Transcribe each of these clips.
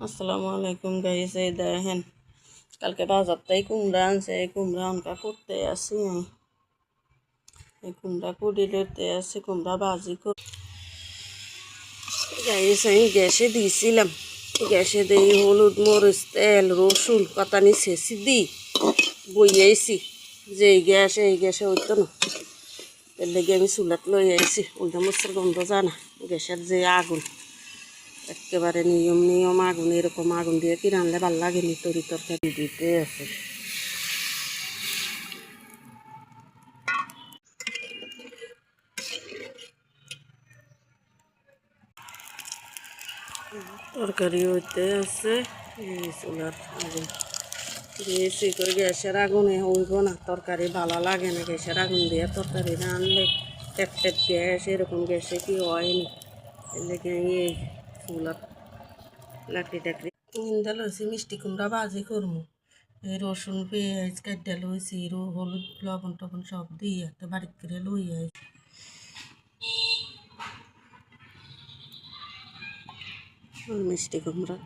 আসসালামু আলাইকুম গাইস, এই দেখেন কালকে বাজার থেকে কুমড়া আনছে। এই কুমড়া অনকা করতে আসি, এই কুমড়া কুড়ি লইতে আসি, কুমড়া ভাজি কর গাইস। আমি গ্যাসে দিয়েছিলাম, গ্যাসে দিই হলুদ মরিচ তেল রসুন পাতানি ছেঁচি দিই বইয়েছি। যে এই গ্যাসে হইতো না, এর লেগে আমি চুলাত লই আইছি। উল্টা মরিচের গন্ধ যায় না, গ্যাসের যে আগুন একেবারে নিয়ম নিয়ম আগুন, এরকম আগুন দিয়ে কি রানলে ভাল লাগেনি। তরি তরকারি দিতে আছে তরকারি হইতে আছে। এই চুলার আগুন দিয়েছি, কই গ্যাসের আগুনে হইব না, তরকারি ভালো লাগে না। গ্যাসের আগুন দিয়ে তরকারি রানলে টেপ টেপ গ্যাস, এরকম গ্যাসে কি হয়নি। এর লেগে এই চুলার লাকড়ি টাকড়ি ইন্দা লইছি। মিষ্টি কুমড়া ভাজি করবো। এই রসুন পেঁয়াজ কাটতে লইছি, হলুদ লবণ টবণ সব দিয়ে একটা বাড়ি করে লই আইছি। মিষ্টি কুমড়া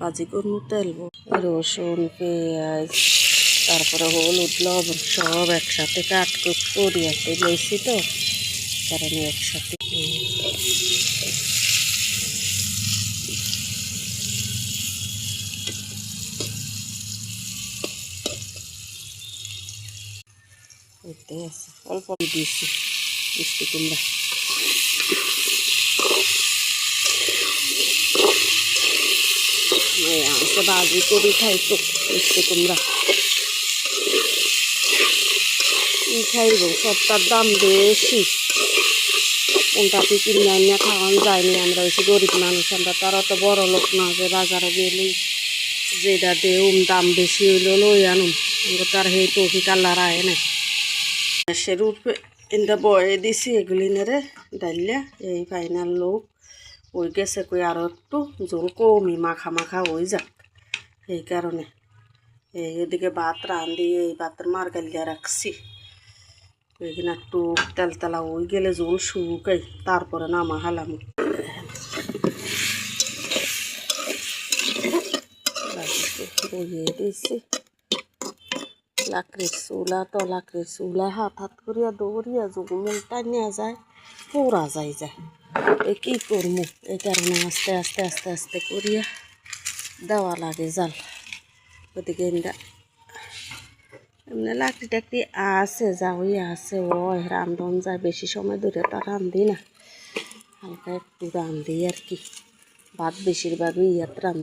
ভাজি করবো, তেলবো রসুন পেঁয়াজ তারপরে হলুদ লবণ সব একসাথে কাট করিয়াতে লইছি, তো কারণ একসাথে হইতে আছে। অল্প দিয়েছি মিষ্টি কুমড়া। আমাকে ভাজি করি খাইতো মিষ্টি কুমড়া, কি খাইব, সবটার দাম বেশি। কোনটাতে কিনে আনিয়া খাওয়ানো যায়নি। আমরা হয়েছি গরিব মানুষ, আমরা তারা তো বড় লোক না যে বাজারে গেলেই যেটা দেউম দাম বেশি হইলো লই আনুম। তার সেই টফি কালার আয় না। সে রূপে ইন্দা বয়ে দিছি এগুলি নেড়ে ডাইলিয়া। এই ফাইনাল লোক ওই গেছে, কই আরও একটু জোর কমই মাখা মাখা হয়ে যাক। এই কারণে এই ওদিকে ভাত রাঁধি, এই ভাতের মার গালিয়া রাখছি। এখানে একটু তেলতেলা হয়ে গেলে জল শুকাই, তারপরে নামা হালাম। বইয়ে দিয়েছি লাকড়ির চুলা, তো লাকড়ির চুলা হাত হাত করিয়া দৌড়িয়া জগুমুল টানিয়া যায়, পোড়া যায়। এই কী করবো, এই কারণে আস্তে আস্তে আস্তে আস্তে করিয়া দেওয়া লাগে জাল। ওদিকে এমনি লাকড়ি টাকড়ি আছে, যাওয়াই আছে, ওই রান্ধন যায়। বেশি সময় ধরে তা রান্ধি না, হালকা একটু রান্ধি আর কি। ভাত বেশিরভাগই ইয়াত রান্ধি।